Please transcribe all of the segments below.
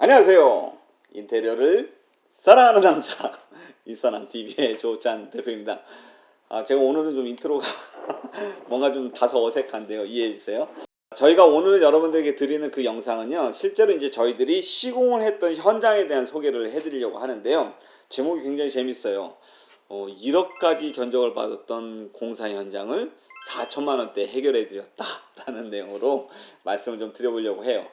안녕하세요. 인테리어를 사랑하는 남자 이사남TV의 조찬 대표입니다. 제가 오늘은 좀 인트로가 뭔가 좀 다소 어색한데요. 이해해주세요. 저희가 오늘 여러분들에게 드리는 그 영상은요, 실제로 이제 저희들이 시공을 했던 현장에 대한 소개를 해드리려고 하는데요. 제목이 굉장히 재밌어요. 1억까지 견적을 받았던 공사 현장을 4천만 원대 해결해 드렸다라는 내용으로 말씀을 좀 드려보려고 해요.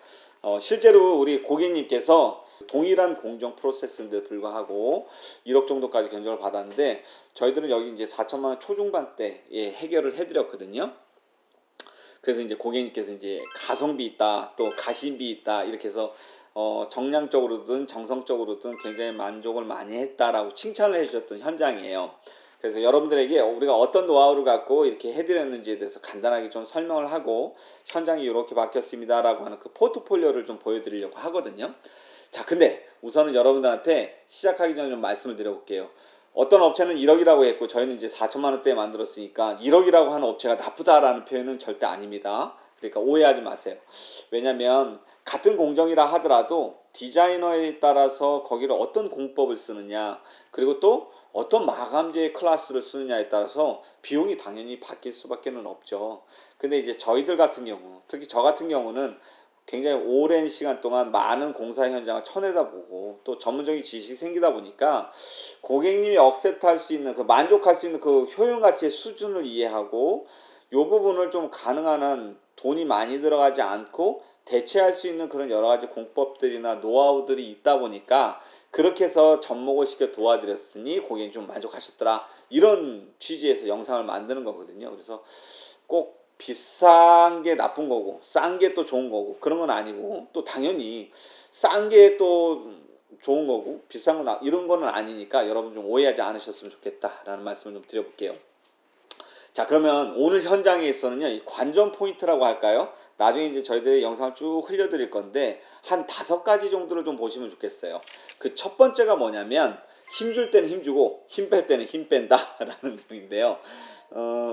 실제로 우리 고객님께서 동일한 공정 프로세스인데 불구하고 1억 정도까지 견적을 받았는데 저희들은 여기 이제 4천만 원 초중반대에 해결을 해드렸거든요. 그래서 이제 고객님께서 이제 가성비 있다, 또 가심비 있다 이렇게 해서 정량적으로든 정성적으로든 굉장히 만족을 많이 했다라고 칭찬을 해주셨던 현장이에요. 그래서 여러분들에게 우리가 어떤 노하우를 갖고 이렇게 해드렸는지에 대해서 간단하게 좀 설명을 하고 현장이 이렇게 바뀌었습니다 라고 하는 그 포트폴리오를 좀 보여드리려고 하거든요. 자, 근데 우선은 여러분들한테 시작하기 전에 좀 말씀을 드려볼게요. 어떤 업체는 1억이라고 했고 저희는 이제 4천만 원대에 만들었으니까 1억이라고 하는 업체가 나쁘다라는 표현은 절대 아닙니다. 그러니까 오해하지 마세요. 왜냐면 같은 공정이라 하더라도 디자이너에 따라서 거기를 어떤 공법을 쓰느냐, 그리고 또 어떤 마감재 클래스를 쓰느냐에 따라서 비용이 당연히 바뀔 수밖에 없죠. 근데 이제 저희들 같은 경우, 특히 저 같은 경우는 굉장히 오랜 시간 동안 많은 공사 현장을 쳐내다보고 또 전문적인 지식이 생기다 보니까 고객님이 억셉트할 수 있는, 그 만족할 수 있는 그 효용 가치의 수준을 이해하고 이 부분을 좀 가능한 한 돈이 많이 들어가지 않고 대체할 수 있는 그런 여러 가지 공법들이나 노하우들이 있다 보니까 그렇게 해서 접목을 시켜 도와드렸으니 고객님 좀 만족하셨더라, 이런 취지에서 영상을 만드는 거거든요. 그래서 꼭 비싼 게 나쁜 거고 싼 게 또 좋은 거고 그런 건 아니고, 또 당연히 싼 게 또 좋은 거고 비싼 건 이런 거는 아니니까 여러분 좀 오해하지 않으셨으면 좋겠다라는 말씀을 좀 드려볼게요. 자, 그러면 오늘 현장에서는요, 이 관전 포인트라고 할까요? 나중에 이제 저희들이 영상을 쭉 흘려드릴 건데 한 5가지 정도를 좀 보시면 좋겠어요. 그 첫 번째가 뭐냐면 힘 줄 때는 힘 주고 힘 뺄 때는 힘 뺀다 라는 내용인데요.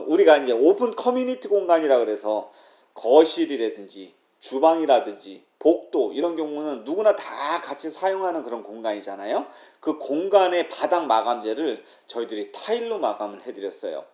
우리가 이제 오픈 커뮤니티 공간이라 그래서 거실이라든지 주방이라든지 복도 이런 경우는 누구나 다 같이 사용하는 그런 공간이잖아요. 그 공간의 바닥 마감재를 저희들이 타일로 마감을 해드렸어요.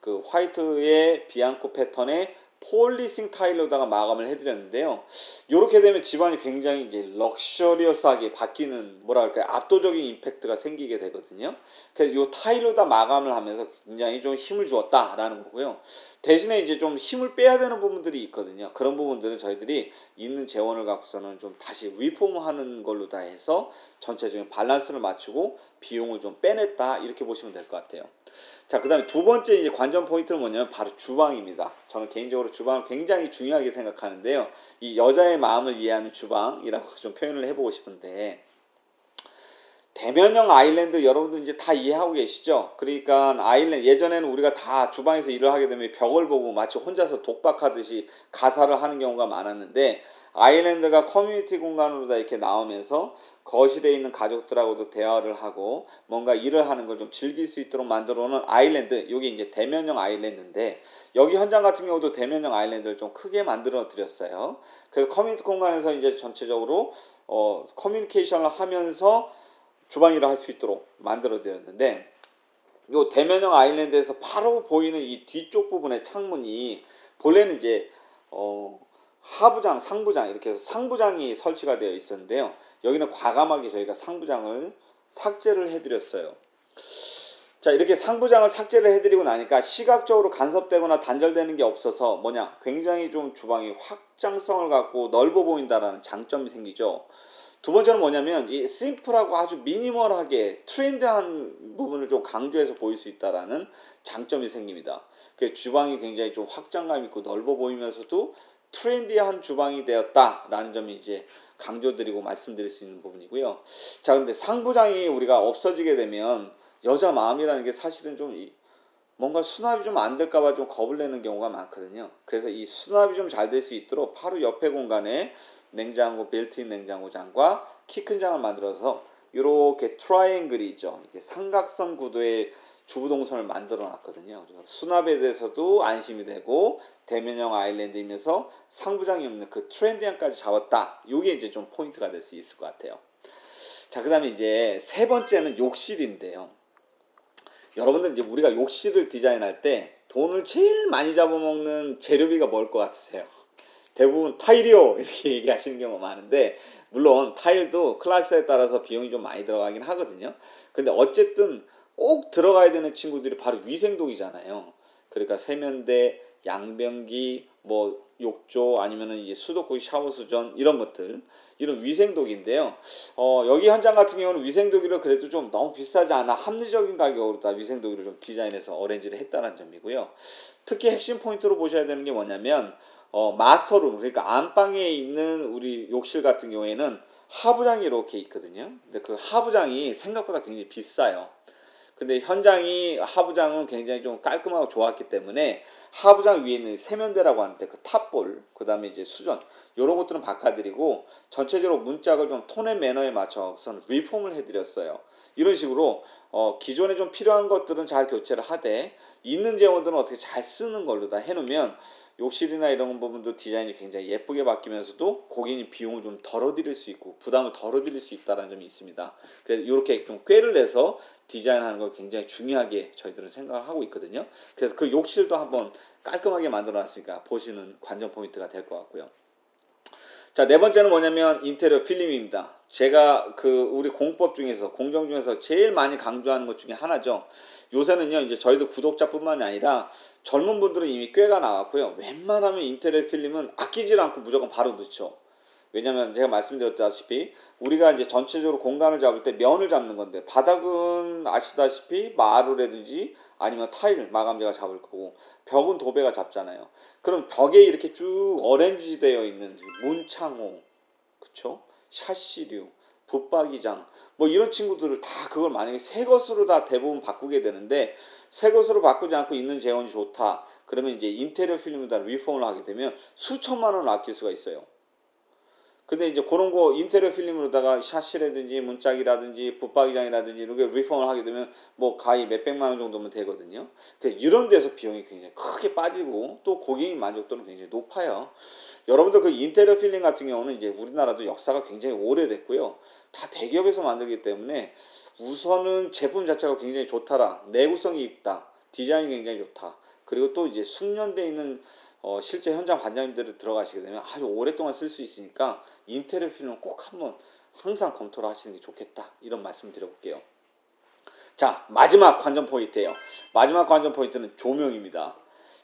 그 화이트의 비앙코 패턴의 폴리싱 타일로다가 마감을 해드렸는데요. 이렇게 되면 집안이 굉장히 이제 럭셔리어스하게 바뀌는, 뭐라 할까요, 압도적인 임팩트가 생기게 되거든요. 그래서 이 타일로다 마감을 하면서 굉장히 좀 힘을 주었다라는 거고요. 대신에 이제 좀 힘을 빼야 되는 부분들이 있거든요. 그런 부분들은 저희들이 있는 재원을 갖고서는 좀 다시 리폼하는 걸로 다 해서 전체적인 밸런스를 맞추고 비용을 좀 빼냈다, 이렇게 보시면 될 것 같아요. 자, 그 다음에 두 번째 이제 관전 포인트는 뭐냐면 바로 주방입니다. 저는 개인적으로 주방을 굉장히 중요하게 생각하는데요. 이 여자의 마음을 이해하는 주방이라고 좀 표현을 해보고 싶은데, 대면형 아일랜드 여러분들 이제 다 이해하고 계시죠? 그러니까 아일랜드, 예전에는 우리가 다 주방에서 일을 하게 되면 벽을 보고 마치 혼자서 독박하듯이 가사를 하는 경우가 많았는데, 아일랜드가 커뮤니티 공간으로 다 이렇게 나오면서 거실에 있는 가족들하고도 대화를 하고 뭔가 일을 하는 걸 좀 즐길 수 있도록 만들어 놓은 아일랜드, 이게 이제 대면형 아일랜드인데, 여기 현장 같은 경우도 대면형 아일랜드를 좀 크게 만들어 드렸어요. 그래서 커뮤니티 공간에서 이제 전체적으로 커뮤니케이션을 하면서 주방 일을 할 수 있도록 만들어 드렸는데, 이 대면형 아일랜드에서 바로 보이는 이 뒤쪽 부분의 창문이 본래는 이제 하부장, 상부장 이렇게 해서 상부장이 설치가 되어 있었는데요. 여기는 과감하게 저희가 상부장을 삭제를 해드렸어요. 자, 이렇게 상부장을 삭제를 해드리고 나니까 시각적으로 간섭되거나 단절되는 게 없어서 뭐냐, 굉장히 좀 주방이 확장성을 갖고 넓어 보인다라는 장점이 생기죠. 두 번째는 뭐냐면 이 심플하고 아주 미니멀하게 트렌드한 부분을 좀 강조해서 보일 수 있다라는 장점이 생깁니다. 그 주방이 굉장히 좀 확장감 있고 넓어 보이면서도 트렌디한 주방이 되었다라는 점이 이제 강조드리고 말씀드릴 수 있는 부분이고요. 자, 근데 상부장이 우리가 없어지게 되면 여자 마음이라는 게 사실은 좀 뭔가 수납이 좀 안 될까봐 좀 겁을 내는 경우가 많거든요. 그래서 이 수납이 좀 잘 될 수 있도록 바로 옆에 공간에 냉장고, 빌트인 냉장고장과 키 큰 장을 만들어서 이렇게 트라이앵글이 있죠. 이게 삼각선 구도의 주부동선을 만들어 놨거든요. 그래서 수납에 대해서도 안심이 되고 대면형 아일랜드이면서 상부장이 없는 그 트렌디함까지 잡았다. 요게 이제 좀 포인트가 될 수 있을 것 같아요. 자, 그다음에 이제 세 번째는 욕실인데요. 여러분들 이제 우리가 욕실을 디자인할 때 돈을 제일 많이 잡아먹는 재료비가 뭘 것 같으세요? 대부분 타일이요 이렇게 얘기하시는 경우가 많은데, 물론 타일도 클래스에 따라서 비용이 좀 많이 들어가긴 하거든요. 근데 어쨌든 꼭 들어가야 되는 친구들이 바로 위생독이잖아요. 그러니까 세면대, 양변기, 뭐 욕조, 아니면은 이제 수도꼭지, 샤워 수전, 이런 것들, 이런 위생독인데요. 여기 현장 같은 경우는 위생도기를 그래도 좀 너무 비싸지 않아 합리적인 가격으로 다 위생도기를 좀 디자인해서 어레인지를 했다는 점이고요. 특히 핵심 포인트로 보셔야 되는 게 뭐냐면, 마스터룸, 그러니까 안방에 있는 우리 욕실 같은 경우에는 하부장이 이렇게 있거든요. 근데 그 하부장이 생각보다 굉장히 비싸요. 근데 현장이 하부장은 굉장히 좀 깔끔하고 좋았기 때문에 하부장 위에 있는 세면대라고 하는데 그 탑볼, 그 다음에 이제 수전, 이런 것들은 바꿔드리고 전체적으로 문짝을 좀 톤의 매너에 맞춰서 리폼을 해드렸어요. 이런 식으로 기존에 좀 필요한 것들은 잘 교체를 하되 있는 재원들은 어떻게 잘 쓰는 걸로 다 해놓으면 욕실이나 이런 부분도 디자인이 굉장히 예쁘게 바뀌면서도 고객님 비용을 좀 덜어드릴 수 있고 부담을 덜어드릴 수 있다는 점이 있습니다. 그래서 이렇게 좀 꾀를 내서 디자인하는 걸 굉장히 중요하게 저희들은 생각을 하고 있거든요. 그래서 그 욕실도 한번 깔끔하게 만들어 놨으니까 보시는 관전 포인트가 될 것 같고요. 자, 네 번째는 뭐냐면 인테리어 필름입니다. 제가 그 우리 공법 중에서 공정 중에서 제일 많이 강조하는 것 중에 하나죠. 요새는요 이제 저희도 구독자뿐만이 아니라 젊은 분들은 이미 꽤가 나왔고요. 웬만하면 인테리어 필름은 아끼질 않고 무조건 바로 넣죠. 왜냐면 제가 말씀드렸다시피 우리가 이제 전체적으로 공간을 잡을 때 면을 잡는 건데, 바닥은 아시다시피 마루라든지 아니면 타일 마감재가 잡을 거고 벽은 도배가 잡잖아요. 그럼 벽에 이렇게 쭉 어렌지 되어 있는 문창호, 그쵸? 샤시류, 붙박이장, 뭐 이런 친구들을 다 그걸 만약에 새 것으로 다 대부분 바꾸게 되는데, 새 것으로 바꾸지 않고 있는 재원이 좋다 그러면 이제 인테리어 필름을 다 리폼을 하게 되면 수천만 원을 아낄 수가 있어요. 근데 이제 그런 거 인테리어 필름으로다가 샤시라든지 문짝이라든지 붙박이장이라든지 이렇게 리폼을 하게 되면 뭐 가히 몇백만 원 정도면 되거든요. 그래서 이런 데서 비용이 굉장히 크게 빠지고 또 고객님 만족도는 굉장히 높아요. 여러분들 그 인테리어 필름 같은 경우는 이제 우리나라도 역사가 굉장히 오래됐고요. 다 대기업에서 만들기 때문에 우선은 제품 자체가 굉장히 좋다라, 내구성이 있다, 디자인이 굉장히 좋다, 그리고 또 이제 숙련되어 있는 실제 현장 반장님들이 들어가시게 되면 아주 오랫동안 쓸 수 있으니까 인테리어 필름은 꼭 한번 항상 검토를 하시는 게 좋겠다, 이런 말씀 드려볼게요. 자, 마지막 관전 포인트예요. 마지막 관전 포인트는 조명입니다.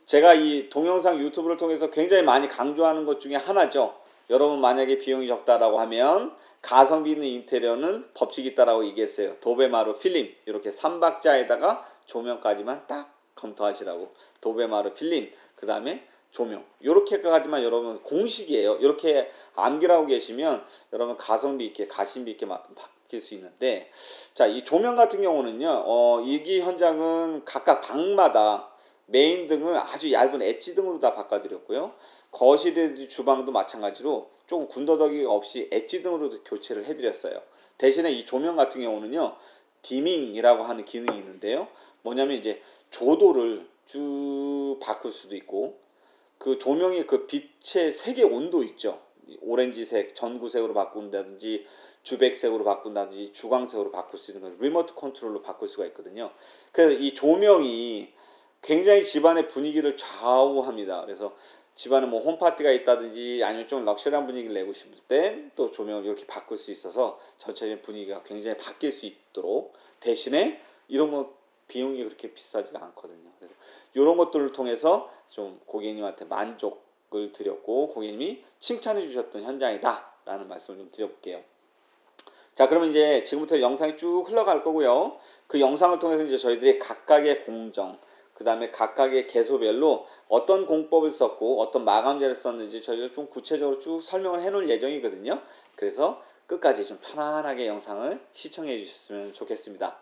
제가 이 동영상 유튜브를 통해서 굉장히 많이 강조하는 것 중에 하나죠. 여러분 만약에 비용이 적다라고 하면 가성비 있는 인테리어는 법칙이 있다라고 얘기했어요. 도배마루 필름 이렇게 3박자에다가 조명까지만 딱 검토하시라고. 도배마루 필름, 그 다음에 조명, 요렇게까지만 여러분 공식이에요. 이렇게 암기하고 계시면 여러분 가성비 있게 가심비 있게 바뀔 수 있는데, 자, 이 조명 같은 경우는요 이기 현장은 각각 방마다 메인 등을 아주 얇은 엣지 등으로 다 바꿔드렸고요. 거실이든지 주방도 마찬가지로 조금 군더더기 없이 엣지 등으로 교체를 해드렸어요. 대신에 이 조명 같은 경우는요 디밍이라고 하는 기능이 있는데요. 뭐냐면 이제 조도를 쭉 바꿀 수도 있고, 그 조명의 그 빛의 색의 온도 있죠. 오렌지색, 전구색으로 바꾼다든지 주백색으로 바꾼다든지 주광색으로 바꿀 수 있는 걸 리모트 컨트롤로 바꿀 수가 있거든요. 그래서 이 조명이 굉장히 집안의 분위기를 좌우합니다. 그래서 집안에 뭐 홈파티가 있다든지 아니면 좀 럭셔리한 분위기를 내고 싶을 때 또 조명을 이렇게 바꿀 수 있어서 전체적인 분위기가 굉장히 바뀔 수 있도록, 대신에 이런 거 비용이 그렇게 비싸지가 않거든요. 그래서 이런 것들을 통해서 좀 고객님한테 만족을 드렸고 고객님이 칭찬해 주셨던 현장이다 라는 말씀을 좀 드려볼게요. 자, 그러면 이제 지금부터 영상이 쭉 흘러갈 거고요. 그 영상을 통해서 이제 저희들이 각각의 공정, 그 다음에 각각의 개소별로 어떤 공법을 썼고 어떤 마감재를 썼는지 저희가 좀 구체적으로 쭉 설명을 해 놓을 예정이거든요. 그래서 끝까지 좀 편안하게 영상을 시청해 주셨으면 좋겠습니다.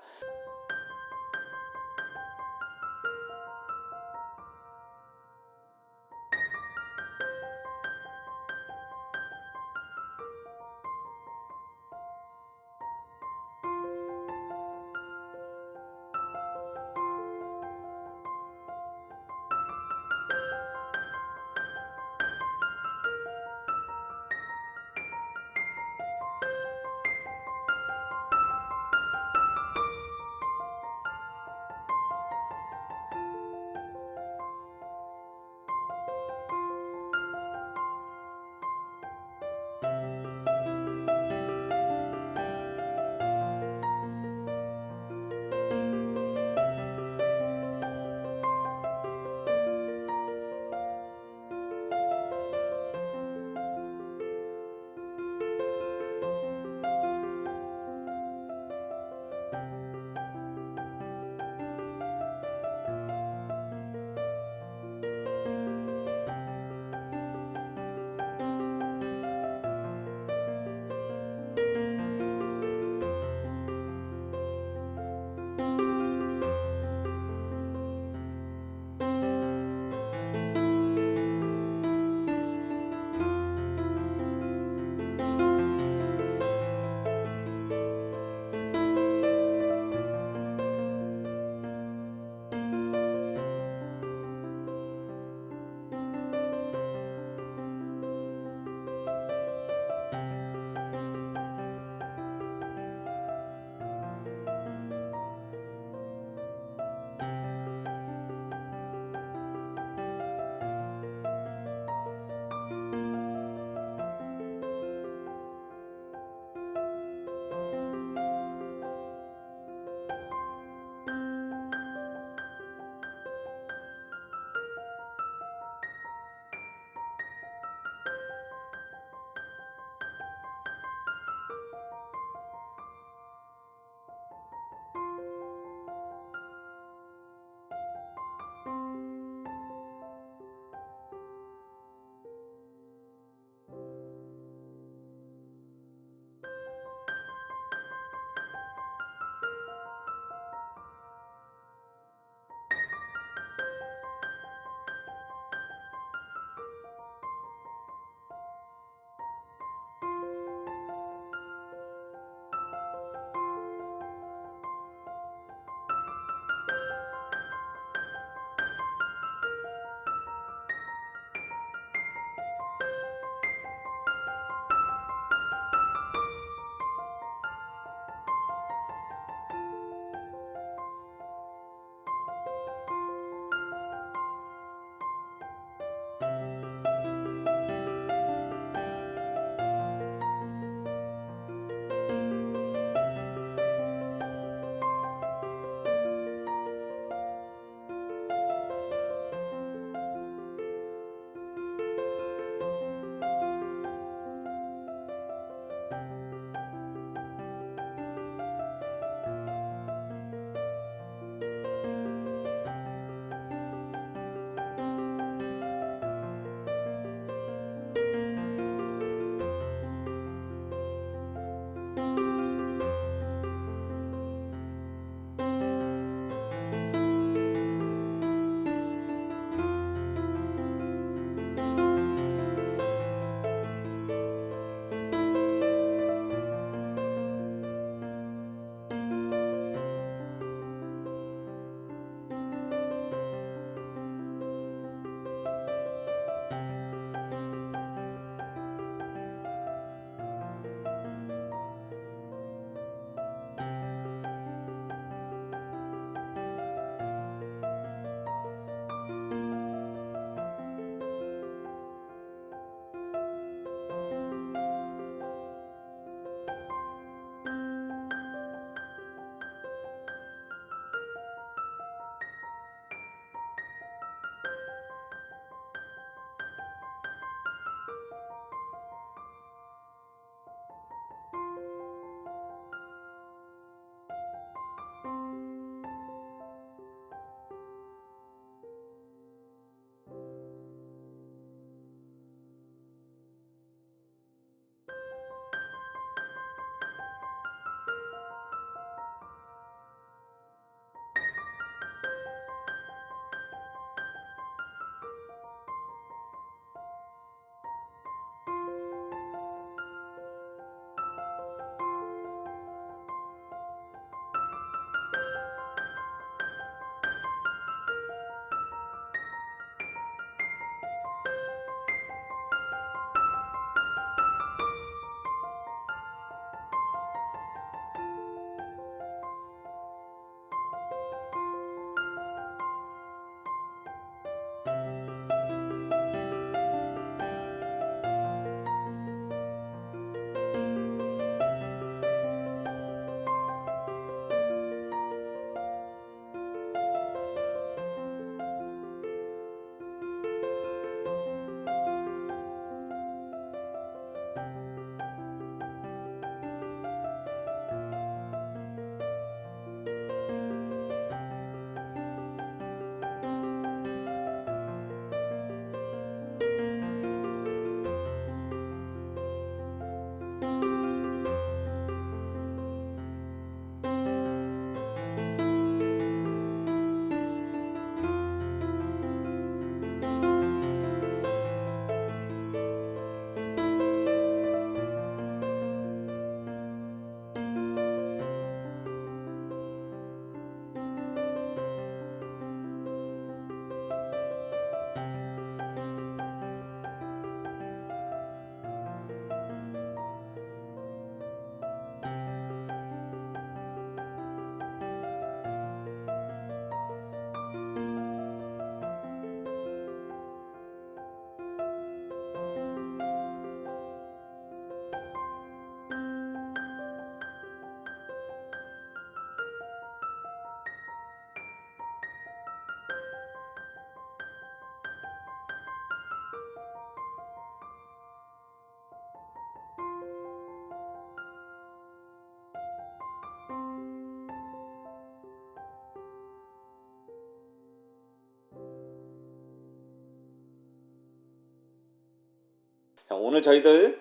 자, 오늘 저희들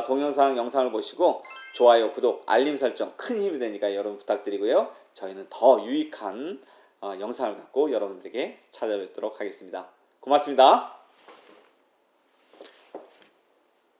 동영상 영상을 보시고 좋아요, 구독, 알림 설정 큰 힘이 되니까 여러분 부탁드리고요. 저희는 더 유익한 영상을 갖고 여러분들에게 찾아뵙도록 하겠습니다. 고맙습니다.